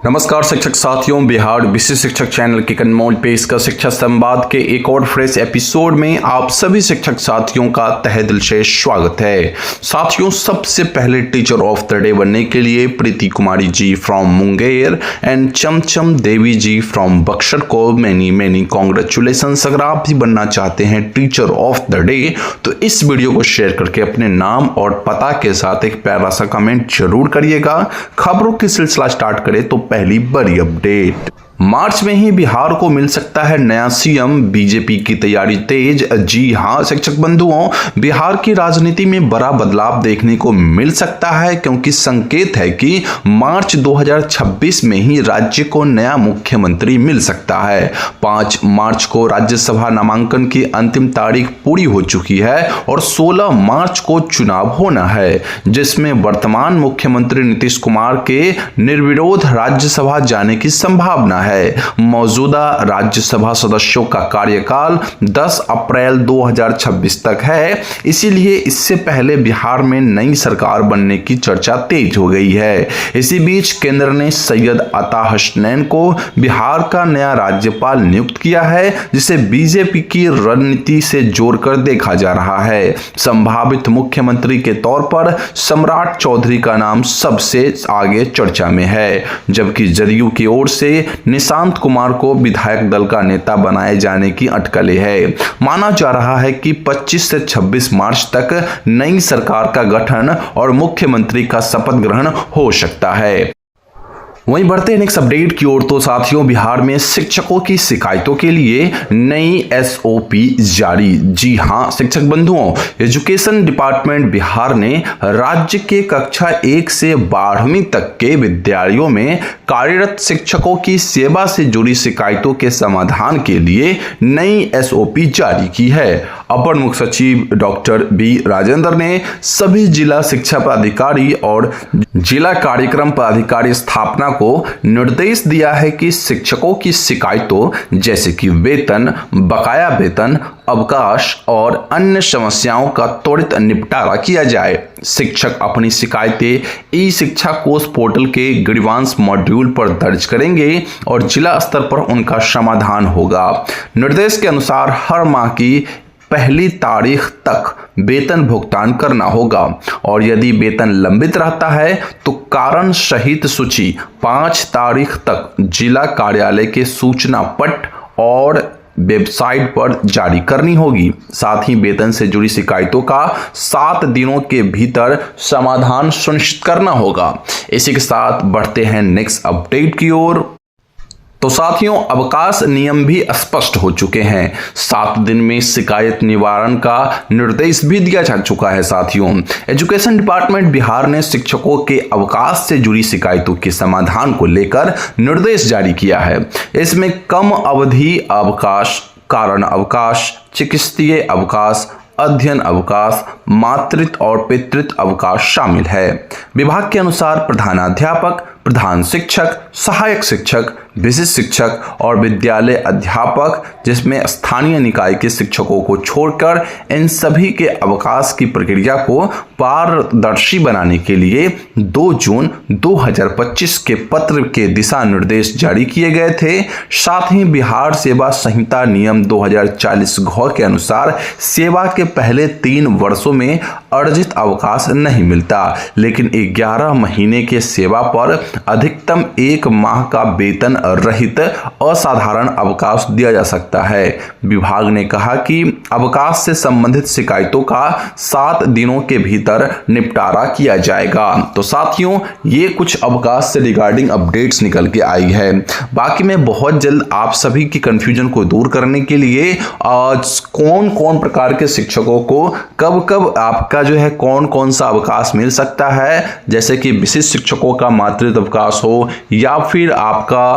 नमस्कार शिक्षक साथियों, बिहार विशिष्ट शिक्षक चैनल के कन्मोल पेश का शिक्षा संवाद के एक और फ्रेश एपिसोड में आप सभी शिक्षक साथियों का तहे दिल से स्वागत है। साथियों, सबसे पहले टीचर ऑफ द डे बनने के लिए Preeti Kumari ji from Munger and Chamcham Devi ji from Buxar को मैनी कॉन्ग्रेचुलेशंस। अगर आप भी बनना चाहते हैं टीचर ऑफ द डे तो इस वीडियो को शेयर करके अपने नाम और पता के साथ एक प्यारा सा कमेंट जरूर करिएगा। खबरों की सिलसिला स्टार्ट करें तो पहली बड़ी अपडेट, मार्च में ही बिहार को मिल सकता है नया सीएम, बीजेपी की तैयारी तेज। जी हां शिक्षक बंधुओं, बिहार की राजनीति में बड़ा बदलाव देखने को मिल सकता है क्योंकि संकेत है कि मार्च 2026 में ही राज्य को नया मुख्यमंत्री मिल सकता है। 5 मार्च को राज्यसभा नामांकन की अंतिम तारीख पूरी हो चुकी है और 16 मार्च को चुनाव होना है, जिसमें वर्तमान मुख्यमंत्री नीतीश कुमार के निर्विरोध राज्यसभा जाने की संभावना है। मौजूदा राज्यसभा सदस्यों का कार्यकाल 10 अप्रैल 2026 तक है, इसीलिए इससे पहले बिहार में नई सरकार बनने की चर्चा तेज हो गई है। इसी बीच केंद्र ने सैयद अता हसनैन को बिहार का नया राज्यपाल नियुक्त किया है, जिसे बीजेपी की रणनीति से जोड़कर देखा जा रहा है। संभावित मुख्यमंत्री के तौर पर सम्राट चौधरी का नाम सबसे आगे चर्चा में है, जबकि जदयू की ओर से निशांत कुमार को विधायक दल का नेता बनाए जाने की अटकलें है। माना जा रहा है कि 25 से 26 मार्च तक नई सरकार का गठन और मुख्यमंत्री का शपथ ग्रहण हो सकता है। वहीं बढ़ते हैं नेक्स्ट अपडेट की ओर तो साथियों, बिहार में शिक्षकों की शिकायतों के लिए नई एसओपी जारी। जी हां शिक्षक बंधुओं, एजुकेशन डिपार्टमेंट बिहार ने राज्य के कक्षा 1 से 12वीं तक के विद्यालयों में कार्यरत शिक्षकों की सेवा से जुड़ी शिकायतों के समाधान के लिए नई एसओपी जारी की है। अपर मुख्य सचिव डॉक्टर बी राजेंद्र ने सभी जिला शिक्षा पदाधिकारी और जिला कार्यक्रम पदाधिकारी स्थापना को निर्देश दिया है कि शिक्षकों की शिकायतों जैसे कि वेतन, बकाया वेतन, अवकाश और अन्य समस्याओं का त्वरित निपटारा किया जाए। शिक्षक अपनी शिकायतें ई शिक्षा कोष पोर्टल के ग्रीवांस मॉड्यूल पर दर्ज करेंगे और जिला स्तर पर उनका समाधान होगा। निर्देश के अनुसार हर माह की पहली तारीख तक वेतन भुगतान करना होगा और यदि वेतन लंबित रहता है तो कारण सहित सूची 5 तारीख तक जिला कार्यालय के सूचना पट और वेबसाइट पर जारी करनी होगी। साथ ही वेतन से जुड़ी शिकायतों का 7 दिनों के भीतर समाधान सुनिश्चित करना होगा। इसी के साथ बढ़ते हैं नेक्स्ट अपडेट की ओर तो साथियों, अवकाश नियम भी स्पष्ट हो चुके हैं। 7 दिन में शिकायत निवारण का निर्देश भी दिया जा चुका है। साथियों, एजुकेशन डिपार्टमेंट बिहार ने शिक्षकों के अवकाश से जुड़ी शिकायतों के समाधान को लेकर निर्देश जारी किया है। इसमें कम अवधि अवकाश, कारण अवकाश, चिकित्सीय अवकाश, अध्ययन अवकाश, मातृत्व और पितृत्व अवकाश शामिल है। विभाग के अनुसार प्रधानाध्यापक, प्रधान शिक्षक, सहायक शिक्षक, विशिष्ट शिक्षक और विद्यालय अध्यापक, जिसमें स्थानीय निकाय के शिक्षकों को छोड़कर इन सभी के अवकाश की प्रक्रिया को पारदर्शी बनाने के लिए 2 जून 2025 के पत्र के दिशा निर्देश जारी किए गए थे। साथ ही बिहार सेवा संहिता नियम 2040 घ के अनुसार सेवा के पहले 3 वर्षों में अर्जित अवकाश नहीं मिलता, लेकिन 11 महीने के सेवा पर अधिकतम 1 माह का वेतन रहित असाधारण अवकाश दिया जा सकता है। विभाग ने कहा कि अवकाश से संबंधित शिकायतों का 7 दिनों के भीतर निपटारा किया जाएगा। तो साथियों, ये कुछ अवकाश से रिगार्डिंग अपडेट्स निकल के आई है। बाकी मैं बहुत जल्द आप सभी की कंफ्यूजन को दूर करने के लिए कौन कौन प्रकार के शिक्षकों को कब कब आपका जो है कौन कौन सा अवकाश मिल सकता है, जैसे कि विशिष्ट शिक्षकों का मातृत्व अवकाश हो या फिर आपका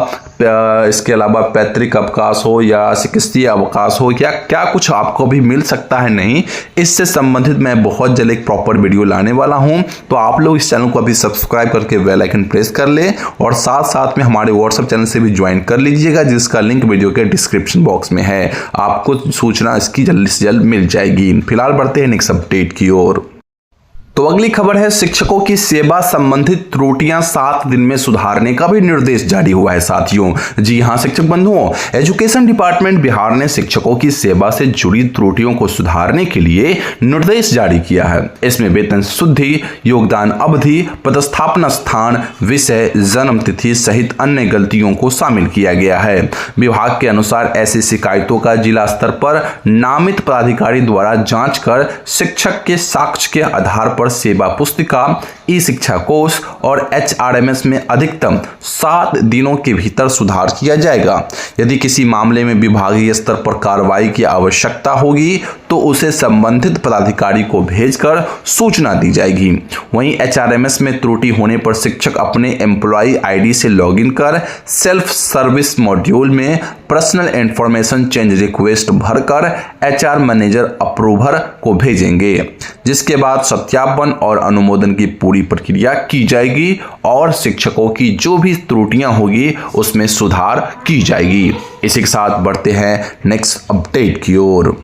इसके अलावा पैतृक अवकाश हो या चिकित्सीय अवकाश हो, या क्या कुछ आपको भी मिल सकता है नहीं, इससे संबंधित मैं बहुत जल्द एक प्रॉपर वीडियो लाने वाला हूं। तो आप लोग इस चैनल को अभी सब्सक्राइब करके बेल आइकन प्रेस कर ले और साथ साथ में हमारे व्हाट्सएप चैनल से भी ज्वाइन कर लीजिएगा, जिसका लिंक वीडियो के डिस्क्रिप्शन बॉक्स में है। आपको सूचना इसकी जल्द से जल्द मिल जाएगी। फिलहाल बढ़ते हैं नेक्स्ट अपडेट की ओर। तो अगली खबर है, शिक्षकों की सेवा संबंधित त्रुटियां 7 दिन में सुधारने का भी निर्देश जारी हुआ है साथियों। जी हां शिक्षक बंधुओं, एजुकेशन डिपार्टमेंट बिहार ने शिक्षकों की सेवा से जुड़ी त्रुटियों को सुधारने के लिए निर्देश जारी किया है। इसमें वेतन शुद्धि, योगदान अवधि, पदस्थापना स्थान, विषय, जन्म तिथि सहित अन्य गलतियों को शामिल किया गया है। विभाग के अनुसार ऐसी शिकायतों का जिला स्तर पर नामित पदाधिकारी द्वारा जांच कर शिक्षक के साक्ष्य के आधार पर सेवा पुस्तिका, ई शिक्षा कोष और HRMS में अधिकतम 7 दिनों के भीतर सुधार किया जाएगा। यदि किसी मामले में विभागीय स्तर पर कार्रवाई की आवश्यकता होगी तो उसे संबंधित पदाधिकारी को भेजकर सूचना दी जाएगी। वहीं HRMS में त्रुटि होने पर शिक्षक अपने एम्प्लॉय ID से लॉगिन कर सेल्फ सर्विस मॉड्यूल में पर्सनल इंफॉर्मेशन चेंज रिक्वेस्ट भरकर HR मैनेजर अप्रूवर को भेजेंगे, जिसके बाद सत्यापन और अनुमोदन की पूरी प्रक्रिया की जाएगी और शिक्षकों की जो भी त्रुटियां होगी उसमें सुधार की जाएगी। इसी के साथ बढ़ते हैं नेक्स्ट अपडेट की ओर।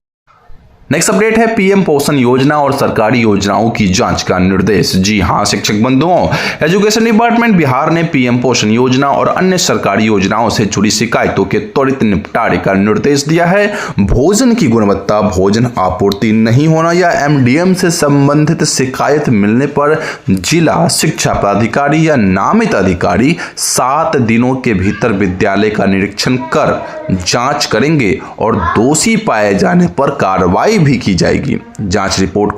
नेक्स्ट अपडेट है, PM पोषण योजना और सरकारी योजनाओं की जांच का निर्देश। जी हां शिक्षक बंधुओं, एजुकेशन डिपार्टमेंट बिहार ने PM पोषण योजना और अन्य सरकारी योजनाओं से जुड़ी शिकायतों के त्वरित निपटारे का निर्देश दिया है। भोजन की गुणवत्ता, भोजन आपूर्ति नहीं होना या MDM से संबंधित शिकायत मिलने पर जिला शिक्षा पदाधिकारी या नामित अधिकारी 7 दिनों के भीतर विद्यालय का निरीक्षण कर जांच करेंगे और दोषी पाए जाने पर कार्रवाई भी की जाएगी। जांच रिपोर्ट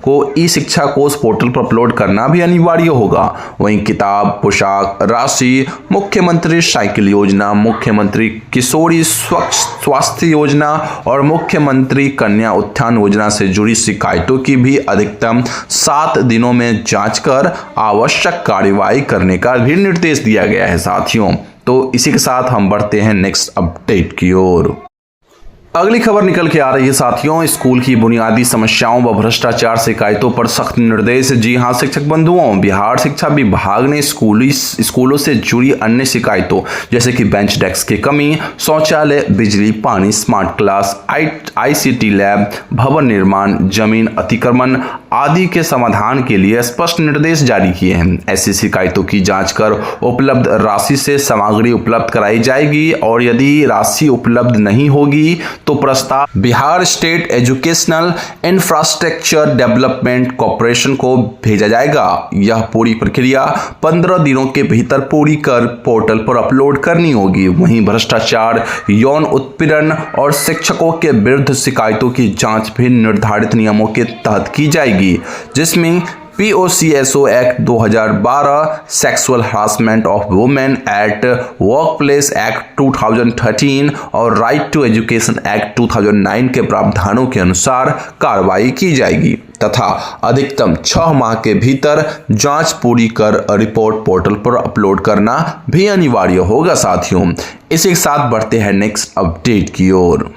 को ई शिक्षा कोष पोर्टल पर अपलोड करना भी अनिवार्य होगा। वहीं किताब, पोशाक, राशि, मुख्यमंत्री साइकिल योजना, मुख्यमंत्री किशोरी स्वास्थ्य योजना और मुख्यमंत्री कन्या उत्थान योजना से जुड़ी शिकायतों की भी अधिकतम 7 दिनों में जांच कर आवश्यक कार्रवाई करने का भी निर्देश दिया गया है साथियों। तो इसी के साथ हम बढ़ते हैं नेक्स्ट अपडेट की ओर। अगली खबर निकल के आ रही है साथियों, स्कूल की बुनियादी समस्याओं व भ्रष्टाचार शिकायतों पर सख्त निर्देश। जी हां शिक्षक बंधुओं, बिहार शिक्षा विभाग ने स्कूलों से जुड़ी अन्य शिकायतों जैसे कि बेंच डेस्क की कमी, शौचालय, बिजली, पानी, स्मार्ट क्लास, ICT लैब, भवन निर्माण, जमीन अतिक्रमण आदि के समाधान के लिए स्पष्ट निर्देश जारी किए हैं। ऐसी शिकायतों की जांच कर उपलब्ध राशि से सामग्री उपलब्ध कराई जाएगी और यदि राशि उपलब्ध नहीं होगी तो प्रस्ताव Bihar state educational infrastructure development corporation को भेजा जाएगा। यह पूरी प्रक्रिया 15 दिनों के भीतर पूरी कर पोर्टल पर अपलोड करनी होगी। वहीं भ्रष्टाचार, यौन उत्पीड़न और शिक्षकों के विरुद्ध शिकायतों की जांच भी निर्धारित नियमों के तहत की जाएगी, जिसमें POCSO act 2012, sexual harassment of women at workplace act 2013 और राइट टू एजुकेशन एक्ट 2009 के प्रावधानों के अनुसार कार्रवाई की जाएगी तथा अधिकतम 6 माह के भीतर जांच पूरी कर रिपोर्ट पोर्टल पर अपलोड करना भी अनिवार्य होगा साथियों। इसी के साथ बढ़ते हैं नेक्स्ट अपडेट की ओर।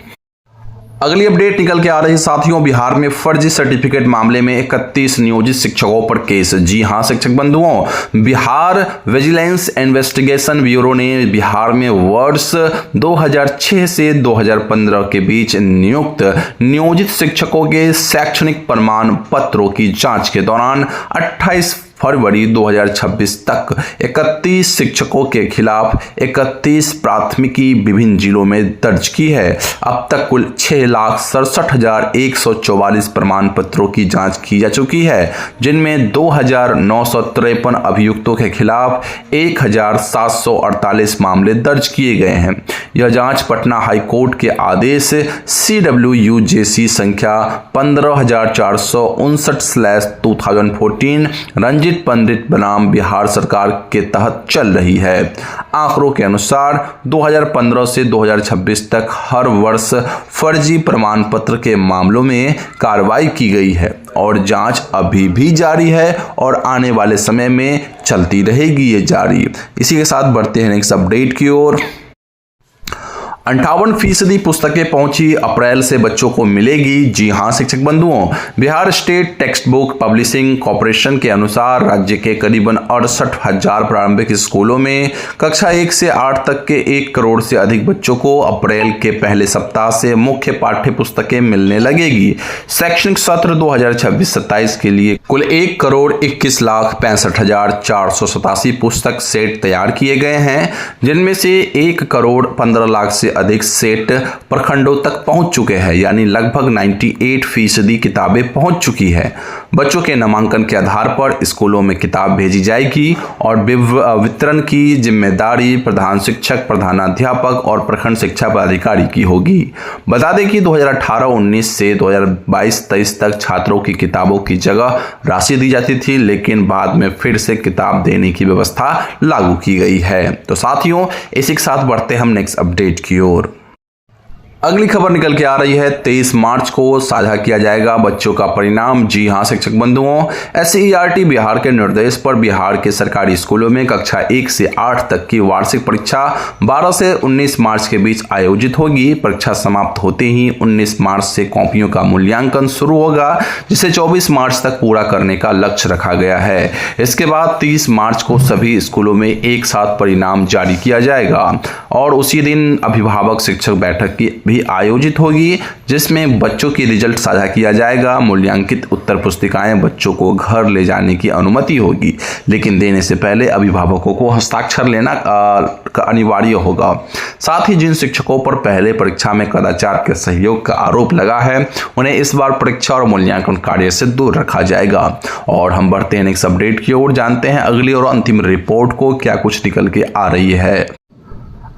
अगली अपडेट निकल के आ रही है साथियों, बिहार में फर्जी सर्टिफिकेट मामले में 31 नियोजित शिक्षकों पर केस। जी हां शिक्षक बंधुओं, बिहार विजिलेंस इन्वेस्टिगेशन ब्यूरो ने बिहार में वर्ष 2006 से 2015 के बीच नियोजित शिक्षकों के शैक्षणिक प्रमाण पत्रों की जांच के दौरान 28 फरवरी 2026 तक 31 शिक्षकों के खिलाफ 31 प्राथमिकी विभिन्न जिलों में दर्ज की है। अब तक कुल 6,67,144 प्रमाण पत्रों की जांच की जा चुकी है, जिनमें 2,953 अभियुक्तों के खिलाफ 1,748 मामले दर्ज किए गए हैं। यह जांच पटना हाई कोर्ट के आदेश CWUJC संख्या 15,459/2014 रंजित पंडित बनाम बिहार सरकार के तहत चल रही है। आंकड़ों के अनुसार 2015 से 2026 तक हर वर्ष फर्जी प्रमाण पत्र के मामलों में कार्रवाई की गई है और जांच अभी भी जारी है और आने वाले समय में चलती रहेगी ये जारी। इसी के साथ बढ़ते हैं नेक्स्ट अपडेट की ओर। 58% पुस्तकें पहुंची, अप्रैल से बच्चों को मिलेगी। जी हां शिक्षक बंधुओं, Bihar state text book publishing corporation के अनुसार राज्य के करीबन 68,000 प्रारंभिक स्कूलों में कक्षा 1 से 8 तक के 1 करोड़ से अधिक बच्चों को अप्रैल के पहले सप्ताह से मुख्य पाठ्य पुस्तकें मिलने लगेगी। शैक्षणिक सत्र 2026-27 के लिए कुल 1,21,65,487 पुस्तक सेट तैयार किए गए हैं, जिनमें से 1,15,00,000 से अधिक सेट प्रखंडों तक पहुंच चुके हैं, यानी लगभग 98% किताबें पहुंच चुकी है। बच्चों के नामांकन के आधार पर स्कूलों में किताब भेजी जाएगी और वितरण की जिम्मेदारी प्रधान शिक्षक, प्रधानाध्यापक और प्रखंड शिक्षा पदाधिकारी की होगी। बता दें कि 2018-19 से 2022-23 तक छात्रों की किताबों की जगह राशि दी जाती थी, लेकिन बाद में फिर से किताब देने की व्यवस्था लागू की गई है। तो साथियों, इसी के साथ बढ़ते हम नेक्स्ट अपडेट की ओर। अगली खबर निकल के आ रही है, 23 मार्च को साझा किया जाएगा बच्चों का परिणाम। जी हां शिक्षक बंधुओं, SCERT बिहार के निर्देश पर बिहार के सरकारी स्कूलों में कक्षा 1 से 8 तक की वार्षिक परीक्षा 12 से 19 मार्च के बीच आयोजित होगी। परीक्षा समाप्त होते ही 19 मार्च से कॉपियों का मूल्यांकन शुरू होगा, जिसे 24 मार्च तक पूरा करने का लक्ष्य रखा गया है। इसके बाद 30 मार्च को सभी स्कूलों में एक साथ परिणाम जारी किया जाएगा और उसी दिन अभिभावक शिक्षक बैठक की भी आयोजित होगी, जिसमें बच्चों की रिजल्ट साझा किया जाएगा। मूल्यांकित उत्तर पुस्तिकाएं बच्चों को घर ले जाने की अनुमति होगी, लेकिन देने से पहले अभिभावकों को हस्ताक्षर लेना अनिवार्य होगा। साथ ही जिन शिक्षकों पर पहले परीक्षा में कदाचार के सहयोग का आरोप लगा है, उन्हें इस बार परीक्षा और मूल्यांकन कार्य से दूर रखा जाएगा। और हम बढ़ते हैं नेक्स्ट अपडेट की ओर, जानते हैं अगली और अंतिम रिपोर्ट को क्या कुछ निकल के आ रही है।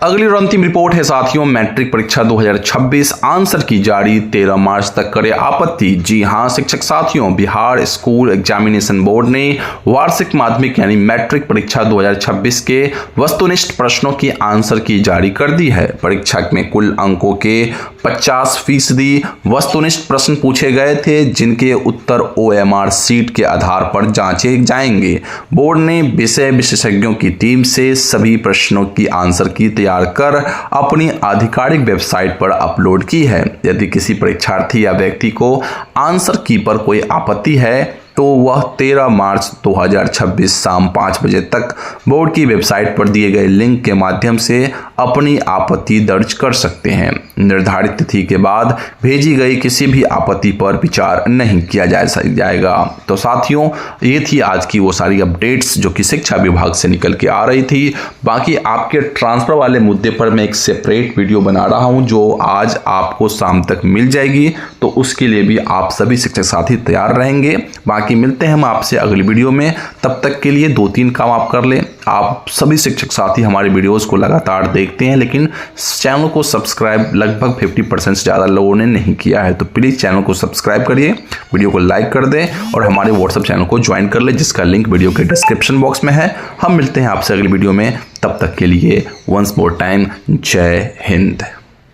अगली और अंतिम रिपोर्ट है साथियों, मैट्रिक परीक्षा 2026 आंसर की जारी, 13 मार्च तक करे आपत्ति। जी हां शिक्षक साथियों, बिहार स्कूल एग्जामिनेशन बोर्ड ने वार्षिक माध्यमिक यानी मैट्रिक परीक्षा 2026 के वस्तुनिष्ठ प्रश्नों की आंसर की जारी कर दी है। परीक्षा में कुल अंकों के 50% वस्तुनिष्ठ प्रश्न पूछे गए थे, जिनके उत्तर OMR सीट के आधार पर जांचे जाएंगे। बोर्ड ने विषय विशेषज्ञों की टीम से सभी प्रश्नों की आंसर की तैयार कर अपनी आधिकारिक वेबसाइट पर अपलोड की है। यदि किसी परीक्षार्थी या व्यक्ति को आंसर की पर कोई आपत्ति है तो वह 13 मार्च 2026 शाम 5 बजे तक बोर्ड की वेबसाइट पर दिए गए लिंक के माध्यम से अपनी आपत्ति दर्ज कर सकते हैं। निर्धारित तिथि के बाद भेजी गई किसी भी आपत्ति पर विचार नहीं किया जाएगा। तो साथियों, ये थी आज की वो सारी अपडेट्स जो कि शिक्षा विभाग से निकल के आ रही थी। बाकी आपके ट्रांसफर वाले मुद्दे पर मैं एक सेपरेट वीडियो बना रहा हूं, जो आज आपको शाम तक मिल जाएगी, तो उसके लिए भी आप सभी शिक्षक साथी तैयार रहेंगे। बाकी मिलते हैं हम आपसे अगली वीडियो में, तब तक के लिए 2-3 काम आप कर लें। आप सभी शिक्षक साथी हमारे वीडियोस को लगातार देखते हैं, लेकिन चैनल को सब्सक्राइब लगभग 50% से ज़्यादा लोगों ने नहीं किया है, तो प्लीज़ चैनल को सब्सक्राइब करिए, वीडियो को लाइक कर दें और हमारे व्हाट्सएप चैनल को ज्वाइन कर लें, जिसका लिंक वीडियो के डिस्क्रिप्शन बॉक्स में है। हम मिलते हैं आपसे अगली वीडियो में, तब तक के लिए वंस मोर टाइम जय हिंद।